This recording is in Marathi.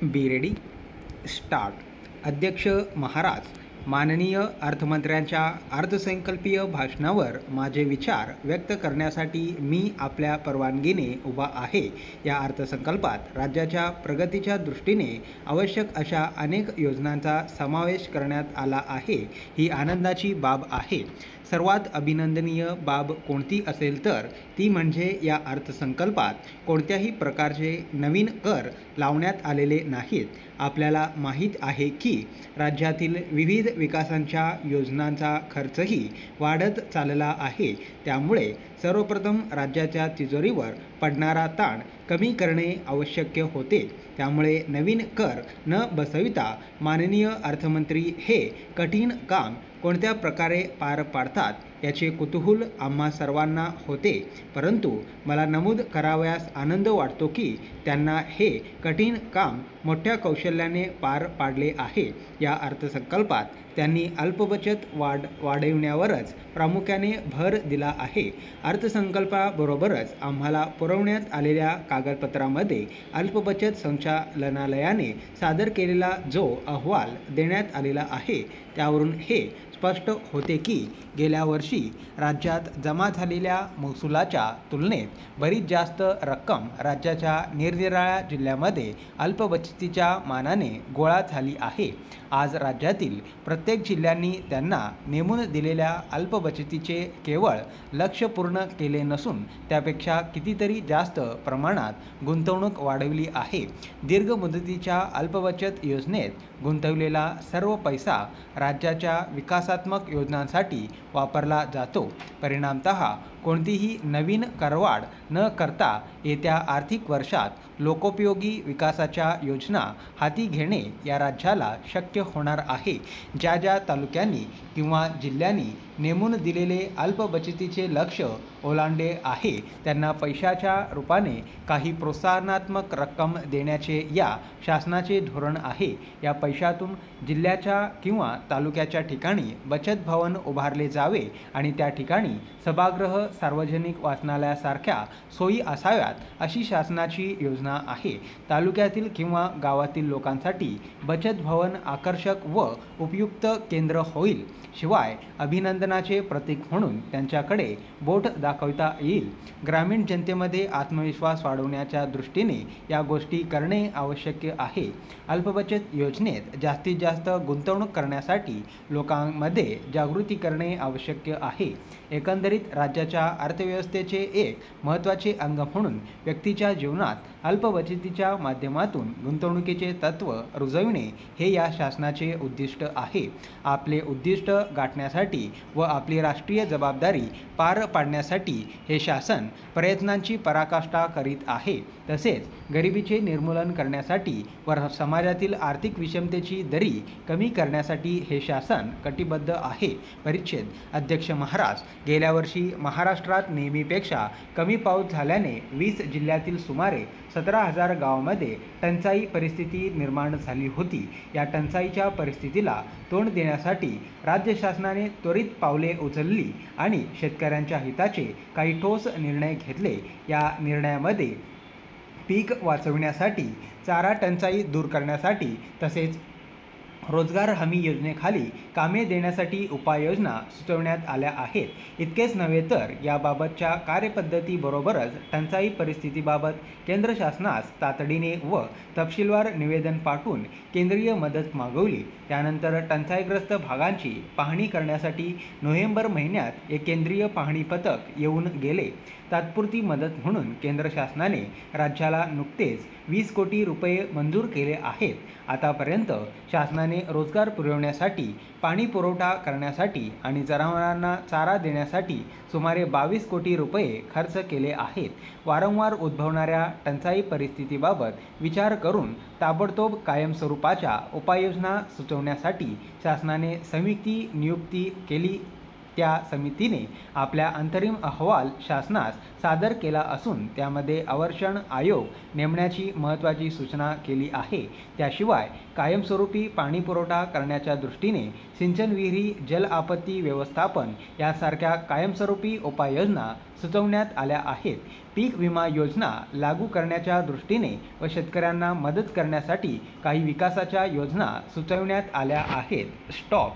Be ready start. अध्यक्ष महाराज, माननीय अर्थमंत्र्यांच्या अर्थसंकल्पीय भाषणावर माझे विचार व्यक्त करण्यासाठी मी आपल्या परवानगीने उभा आहे. या अर्थसंकल्पात राज्याच्या प्रगतीच्या दृष्टीने आवश्यक अशा अनेक योजनांचा समावेश करण्यात आला आहे. ही आनंदाची बाब आहे. सर्वात अभिनंदनीय बाब कोणती असेल तर ती म्हणजे या अर्थसंकल्पात कोणत्याही प्रकारचे नवीन कर लावण्यात आलेले नाहीत. आपल्याला माहीत आहे की राज्यातील विविध विकासांच्या योजनांचा खर्चही वाढत चालला आहे. त्यामुळे सर्वप्रथम राज्याच्या तिजोरीवर पडणारा ताण कमी करणे आवश्यक होते. त्यामुळे नवीन कर न बसविता माननीय अर्थमंत्री हे कठीण काम कोणत्या प्रकारे पार पाडतात याचे कुतूहल आम्हा सर्वांना होते. परंतु मला नमूद करावयास आनंद वाटतो की त्यांना हे कठीण काम मोठ्या कौशल्याने पार पाडले आहे. या अर्थसंकल्पात त्यांनी अल्पबचत वाढविण्यावरच प्रामुख्याने भर दिला आहे. अर्थसंकल्पाबरोबरच आम्हाला पुरवण्यात आलेल्या कागदपत्रामध्ये अल्पबचत संचालनालयाने सादर केलेला जो अहवाल देण्यात आलेला आहे त्यावरून हे स्पष्ट होते की गेल्या वर्षी राज्यात जमा झालेल्या महसुलाच्या तुलनेत बरीच जास्त रक्कम राज्याच्या निरनिराळ्या जिल्ह्यामध्ये अल्पबचतीच्या मानाने गोळा झाली आहे. आज राज्यातील प्रत्येक जिल्ह्यांनी त्यांना नेमून दिलेल्या अल्पबचतीचे केवळ लक्ष्य पूर्ण केले नसून त्यापेक्षा कितीतरी जास्त प्रमाणात गुंतवणूक वाढवली आहे. दीर्घ मुदतीच्या अल्पबचत योजनेत गुंतवलेला सर्व पैसा राज्याच्या विकासात्मक योजनांसाठी वापरला जातो. परिणामतः कोणतीही नवीन करवाढ न करता येत्या आर्थिक वर्षात लोकोपयोगी विकासाच्या योजना हाती घेणे या राज्याला शक्य होणार आहे. ज्या ज्या तालुक्यांनी किंवा जिल्ह्यांनी नेमून दिलेले अल्पबचतीचे लक्ष्य ओलांडले आहे त्यांना पैशाच्या रूपाने काही प्रोत्साहनात्मक रक्कम देण्याचे या शासनाचे धोरण आहे. या पैशातून जिल्ह्याच्या किंवा तालुक्याच्या ठिकाणी बचत भवन उभारले जावे आणि त्या ठिकाणी सभागृह, सार्वजनिक वाचनालयासारख्या सोयी असाव्यात अशी शासनाची योजना आहे. तालुक्यातील किंवा गावातील लोकांसाठी बचत भवन आकर्षक व उपयुक्त केंद्र होईल. शिवाय अभिनंदनाचे प्रतीक म्हणून त्यांच्याकडे बोट दाखवता येईल. ग्रामीण जनतेमध्ये आत्मविश्वास वाढवण्याच्या दृष्टीने या गोष्टी करणे आवश्यक आहे. अल्पबचत योजनेत जास्तीत जास्त गुंतवणूक करण्यासाठी लोकांमध्ये जागृती करणे आवश्यक आहे. एकंदरीत राज्याच्या अर्थव्यवस्थेचे एक महत्त्वाचे अंग म्हणून व्यक्तीच्या जीवनात अल्पबचतीच्या माध्यमातून गुंतवणुकीचे तत्त्व रुजविणे हे या शासनाचे उद्दिष्ट आहे. आपले उद्दिष्ट गाठण्यासाठी व आपली राष्ट्रीय जबाबदारी पार पाडण्यासाठी हे शासन प्रयत्नांची पराकाष्ठा करीत आहे. तसेच गरिबीचे निर्मूलन करण्यासाठी व समाजातील आर्थिक विषमतेची दरी कमी करण्यासाठी हे शासन कटिबद्ध आहे. परिच्छेद. अध्यक्ष महाराज, गेल्या वर्षी महाराष्ट्रात नेहमीपेक्षा कमी पाऊस झाल्याने 20 जिल्ह्यातील सुमारे 17,000 गावांमध्ये टंचाई परिस्थिती निर्माण झाली होती. या टंचाईच्या परिस्थितीला तोंड देण्यासाठी राज्य शासनाने त्वरित पावले उचलली आणि शेतकऱ्यांच्या हिताचे काही ठोस निर्णय घेतले. या निर्णयामध्ये पीक वाचविण्यासाठी, चारा टंचाई दूर करण्यासाठी तसेच रोजगार हमी योजनेखाली कामे देण्यासाठी उपाययोजना सुचवण्यात आल्या आहेत. इतकेच नव्हे तर याबाबतच्या कार्यपद्धतीबरोबरच टंचाई परिस्थितीबाबत केंद्र शासनास तातडीने व तपशीलवार निवेदन पाठवून केंद्रीय मदत मागवली. त्यानंतर टंचाईग्रस्त भागांची पाहणी करण्यासाठी नोव्हेंबर महिन्यात एक केंद्रीय पाहणी पथक येऊन गेले. तात्पुरती मदत म्हणून केंद्र शासनाने राज्याला नुकतेच 20 कोटी रुपये मंजूर केले आहेत. आतापर्यंत शासनाने रोजगार पुरवण्यासाठी, पाणी पुरवठा करण्यासाठी आणि जनावरांना चारा देण्यासाठी सुमारे 22 कोटी रुपये खर्च केले आहेत. वारंवार उद्भवणाऱ्या टंचाई परिस्थितीबाबत विचार करून ताबडतोब कायमस्वरूपाच्या उपाययोजना सुचवण्यासाठी शासनाने समिती नियुक्ती केली त्या समितीने आपला अंतरिम अहवाल शासनास सादर केला असून त्यामध्ये आवर्षण आयोग नेमण्याची महत्त्वाची सूचना केली आहे। त्याशिवाय कायमस्वरूपी पाणीपुरवठा करण्याच्या दृष्टीने सिंचन विहिरी, जल आपत्ती व्यवस्थापन यासारख्या कायमस्वरूपी उपाययोजना सुचवण्यात आल्या आहेत। पीक विमा योजना लागू करण्याच्या दृष्टीने व शेतकऱ्यांना मदत करण्यासाठी काही विकासाच्या योजना सुचवण्यात आल्या आहेत। स्टॉप।